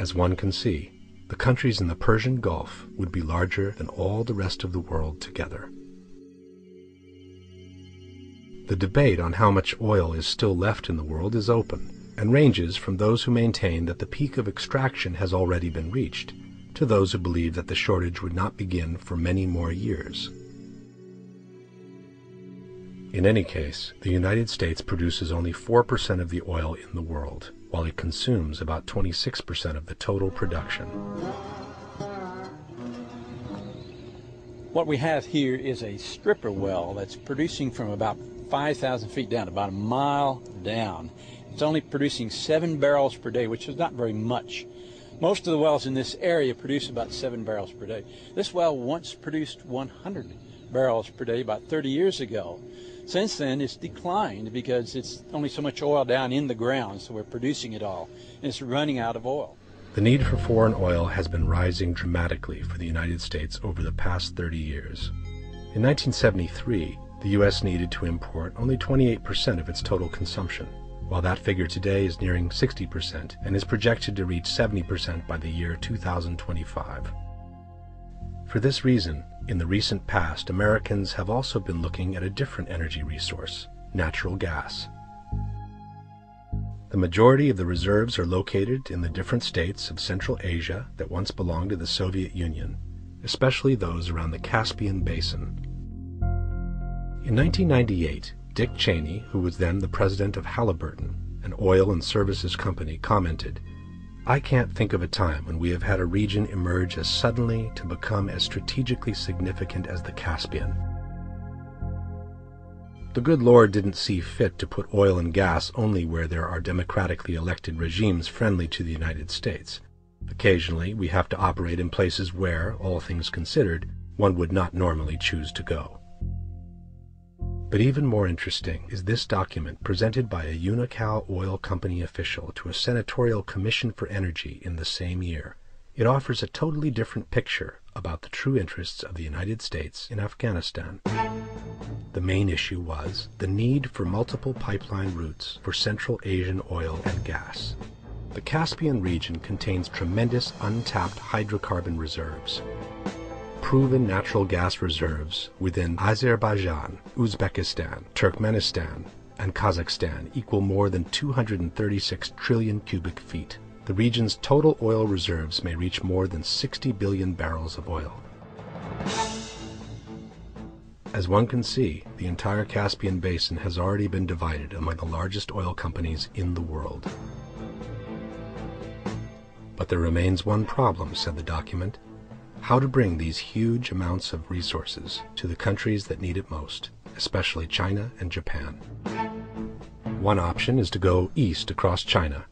As one can see, the countries in the Persian Gulf would be larger than all the rest of the world together. The debate on how much oil is still left in the world is open, and ranges from those who maintain that the peak of extraction has already been reached, to those who believe that the shortage would not begin for many more years. In any case, the United States produces only 4% of the oil in the world, while it consumes about 26% of the total production. What we have here is a stripper well that's producing from about 5,000 feet down, about a mile down. It's only producing 7 barrels per day, which is not very much. Most of the wells in this area produce about 7 barrels per day. This well once produced 100 barrels per day about 30 years ago. Since then, it's declined because it's only so much oil down in the ground, so we're producing it all, and it's running out of oil. The need for foreign oil has been rising dramatically for the United States over the past 30 years. In 1973, the U.S. needed to import only 28% of its total consumption, while that figure today is nearing 60% and is projected to reach 70% by the year 2025. For this reason, in the recent past, Americans have also been looking at a different energy resource, natural gas. The majority of the reserves are located in the different states of Central Asia that once belonged to the Soviet Union, especially those around the Caspian Basin. In 1998, Dick Cheney, who was then the president of Halliburton, an oil and services company, commented, "I can't think of a time when we have had a region emerge as suddenly to become as strategically significant as the Caspian." The good Lord didn't see fit to put oil and gas only where there are democratically elected regimes friendly to the United States. Occasionally, we have to operate in places where, all things considered, one would not normally choose to go. But even more interesting is this document presented by a Unocal Oil Company official to a Senatorial Commission for Energy in the same year. It offers a totally different picture about the true interests of the United States in Afghanistan. The main issue was the need for multiple pipeline routes for Central Asian oil and gas. The Caspian region contains tremendous untapped hydrocarbon reserves. Proven natural gas reserves within Azerbaijan, Uzbekistan, Turkmenistan, and Kazakhstan equal more than 236 trillion cubic feet. The region's total oil reserves may reach more than 60 billion barrels of oil. As one can see, the entire Caspian Basin has already been divided among the largest oil companies in the world. But there remains one problem, said the document: how to bring these huge amounts of resources to the countries that need it most, especially China and Japan. One option is to go east across China,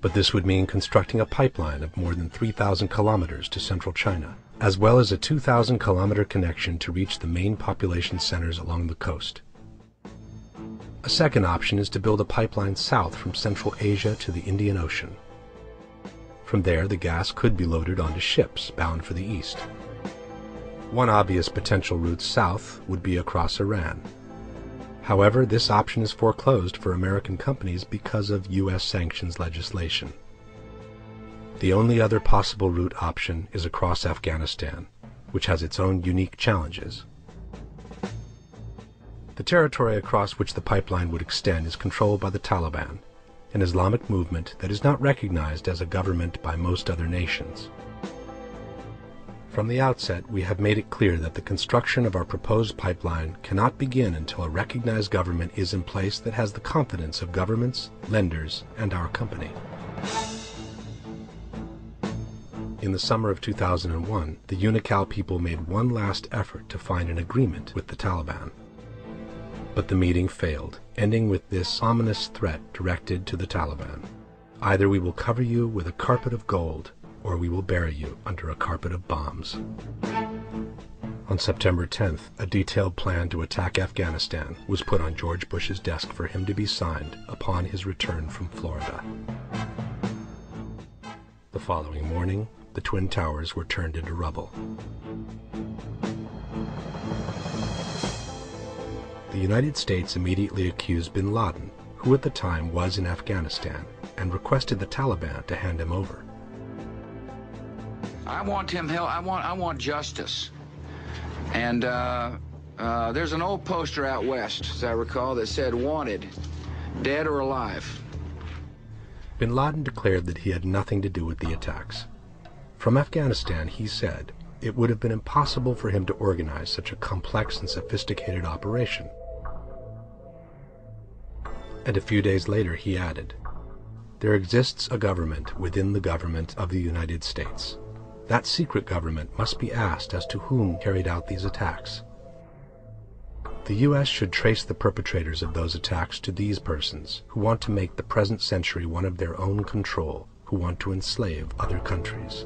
but this would mean constructing a pipeline of more than 3,000 kilometers to central China, as well as a 2,000-kilometer connection to reach the main population centers along the coast. A second option is to build a pipeline south from Central Asia to the Indian Ocean. From there, the gas could be loaded onto ships bound for the east. One obvious potential route south would be across Iran. However, this option is foreclosed for American companies because of U.S. sanctions legislation. The only other possible route option is across Afghanistan, which has its own unique challenges. The territory across which the pipeline would extend is controlled by the Taliban, an Islamic movement that is not recognized as a government by most other nations. From the outset, we have made it clear that the construction of our proposed pipeline cannot begin until a recognized government is in place that has the confidence of governments, lenders, and our company. In the summer of 2001, the Unocal people made one last effort to find an agreement with the Taliban. But the meeting failed, ending with this ominous threat directed to the Taliban: either we will cover you with a carpet of gold, or we will bury you under a carpet of bombs. On September 10th, a detailed plan to attack Afghanistan was put on George Bush's desk for him to be signed upon his return from Florida. The following morning, the Twin Towers were turned into rubble. The United States immediately accused bin Laden, who at the time was in Afghanistan, and requested the Taliban to hand him over. I want him held. I want justice. And there's an old poster out west, as I recall, that said "Wanted, dead or alive." Bin Laden declared that he had nothing to do with the attacks. From Afghanistan, he said, it would have been impossible for him to organize such a complex and sophisticated operation. And a few days later he added, there exists a government within the government of the United States. That secret government must be asked as to whom carried out these attacks. The U.S. should trace the perpetrators of those attacks to these persons who want to make the present century one of their own control, who want to enslave other countries.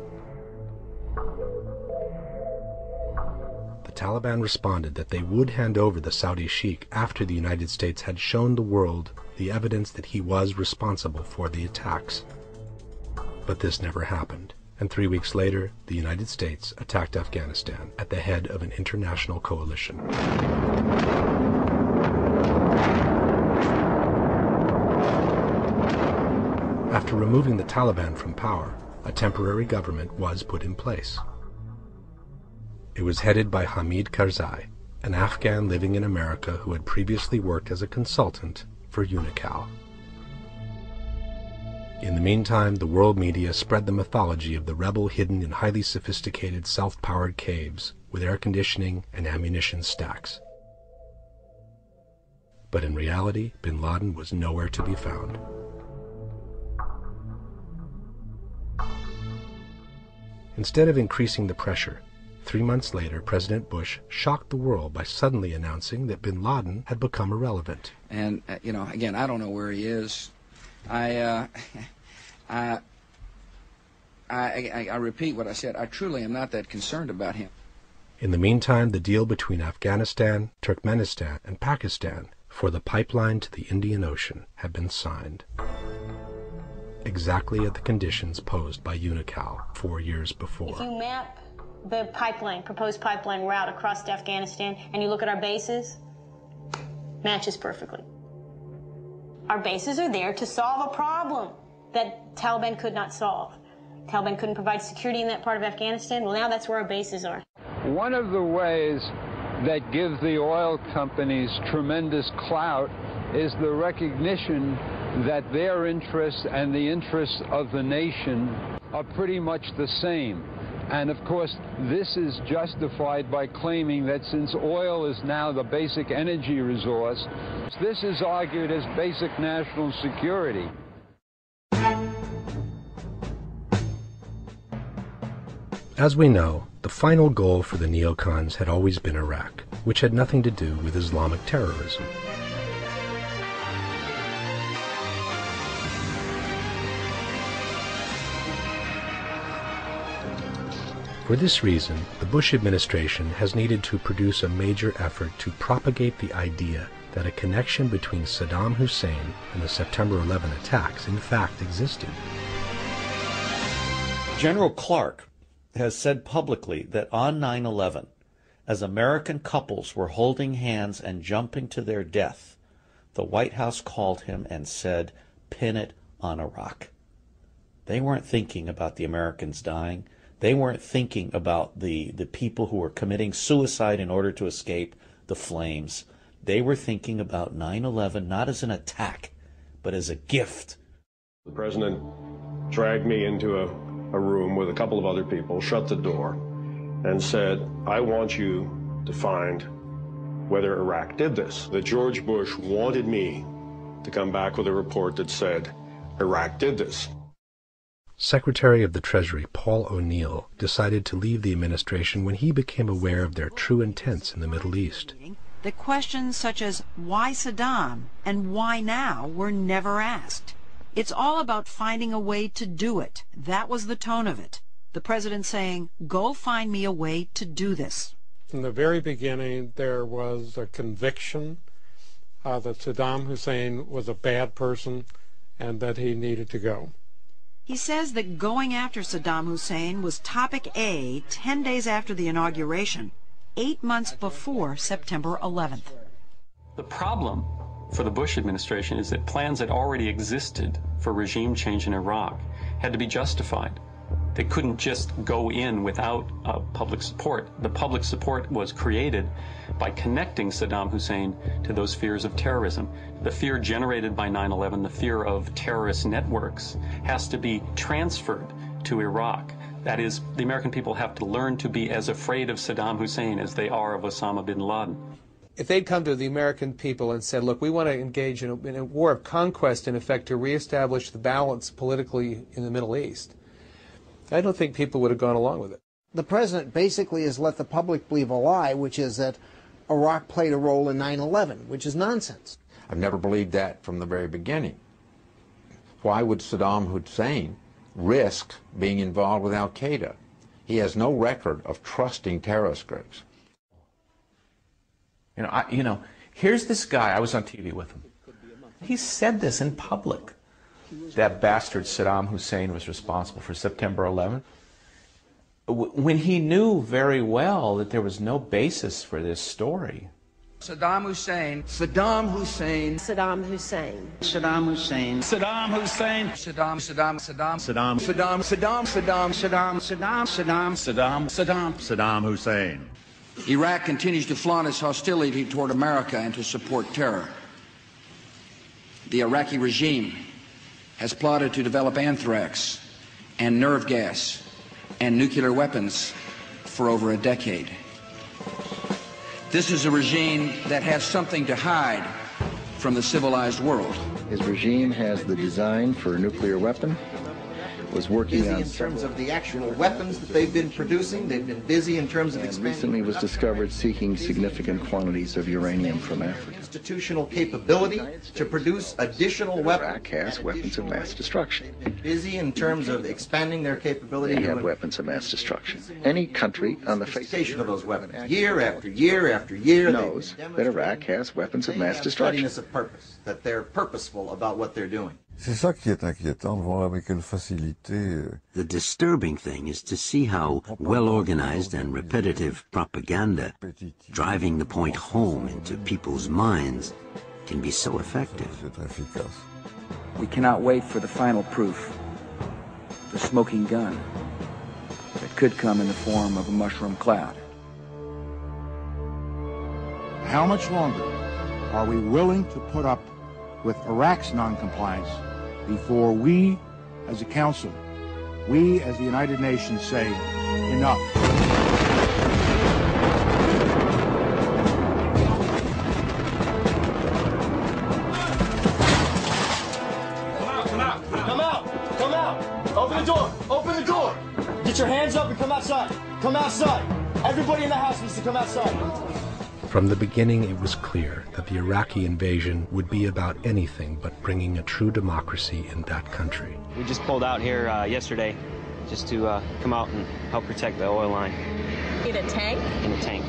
The Taliban responded that they would hand over the Saudi sheikh after the United States had shown the world the evidence that he was responsible for the attacks. But this never happened, and 3 weeks later, the United States attacked Afghanistan at the head of an international coalition. After removing the Taliban from power, a temporary government was put in place. It was headed by Hamid Karzai, an Afghan living in America who had previously worked as a consultant for UNICAL. In the meantime, the world media spread the mythology of the rebel hidden in highly sophisticated self-powered caves with air conditioning and ammunition stacks. But in reality, bin Laden was nowhere to be found. Instead of increasing the pressure, 3 months later, President Bush shocked the world by suddenly announcing that bin Laden had become irrelevant. And, again, I don't know where he is. I repeat what I said. I truly am not that concerned about him. In the meantime, the deal between Afghanistan, Turkmenistan, and Pakistan for the pipeline to the Indian Ocean had been signed, exactly at the conditions posed by UNICAL 4 years before. If you map the pipeline, proposed pipeline route across Afghanistan, and you look at our bases, matches perfectly. Our bases are there to solve a problem that Taliban could not solve. Taliban couldn't provide security in that part of Afghanistan. Well, now that's where our bases are. One of the ways that give the oil companies tremendous clout is the recognition that their interests and the interests of the nation are pretty much the same. And of course, this is justified by claiming that since oil is now the basic energy resource, this is argued as basic national security. As we know, the final goal for the neocons had always been Iraq, which had nothing to do with Islamic terrorism. For this reason, the Bush administration has needed to produce a major effort to propagate the idea that a connection between Saddam Hussein and the September 11 attacks in fact existed. General Clark has said publicly that on 9/11, as American couples were holding hands and jumping to their death, the White House called him and said, "Pin it on Iraq." They weren't thinking about the Americans dying. They weren't thinking about the people who were committing suicide in order to escape the flames. They were thinking about 9/11 not as an attack, but as a gift. The president dragged me into a room with a couple of other people, shut the door, and said, "I want you to find whether Iraq did this." That George Bush wanted me to come back with a report that said, Iraq did this. Secretary of the Treasury Paul O'Neill decided to leave the administration when he became aware of their true intents in the Middle East. That questions such as why Saddam and why now were never asked. It's all about finding a way to do it. That was the tone of it. The president saying, "Go find me a way to do this." From the very beginning, there was a conviction that Saddam Hussein was a bad person and that he needed to go. He says that going after Saddam Hussein was topic A 10 days after the inauguration, 8 months before September 11th. The problem for the Bush administration is that plans that already existed for regime change in Iraq had to be justified. They couldn't just go in without public support. The public support was created by connecting Saddam Hussein to those fears of terrorism. The fear generated by 9/11, the fear of terrorist networks, has to be transferred to Iraq. That is, the American people have to learn to be as afraid of Saddam Hussein as they are of Osama bin Laden. If they'd come to the American people and said, look, we want to engage in a war of conquest, in effect, to reestablish the balance politically in the Middle East, I don't think people would have gone along with it. The president basically has let the public believe a lie, which is that Iraq played a role in 9/11, which is nonsense. I've never believed that from the very beginning. Why would Saddam Hussein risk being involved with Al-Qaeda? He has no record of trusting terrorist groups. Here's this guy, I was on TV with him. He said this in public. That bastard Saddam Hussein was responsible for September 11th. When he knew very well that there was no basis for this story. Saddam Hussein. Saddam Hussein. Saddam Hussein. Saddam Hussein. Saddam Hussein. Saddam. Saddam. Saddam. Saddam. Saddam. Saddam. Saddam. Saddam. Saddam. Saddam. Saddam. Saddam Hussein. Iraq continues to flaunt its hostility toward America and to support terror. The Iraqi regime has plotted to develop anthrax and nerve gas and nuclear weapons for over a decade. This is a regime that has something to hide from the civilized world. His regime has the design for a nuclear weapon, was working on in terms of the actual weapons that they've been producing. They've been busy in terms of expanding. Recently was discovered seeking significant quantities of uranium from Africa. Institutional capability to produce additional weapons. Iraq has weapons of mass destruction. Busy in terms of expanding their capability. They have weapons of mass destruction. Any country on the face of those weapons, year after year after year, knows that Iraq has weapons of mass destruction. Of purpose, that they're purposeful about what they're doing. C'est ça qui est inquiétant, de voir avec quelle facilité. The disturbing thing is to see how well-organized and repetitive propaganda, driving the point home into people's minds, can be so effective. We cannot wait for the final proof, the smoking gun, that could come in the form of a mushroom cloud. How much longer are we willing to put up with Iraq's noncompliance before we, as a council, we as the United Nations say, enough? Come out! Open the door! Get your hands up and come outside! Come outside! Everybody in the house needs to come outside! From the beginning, it was clear that the Iraqi invasion would be about anything but bringing a true democracy in that country. We just pulled out here yesterday just to come out and help protect the oil line. In a tank? In a tank.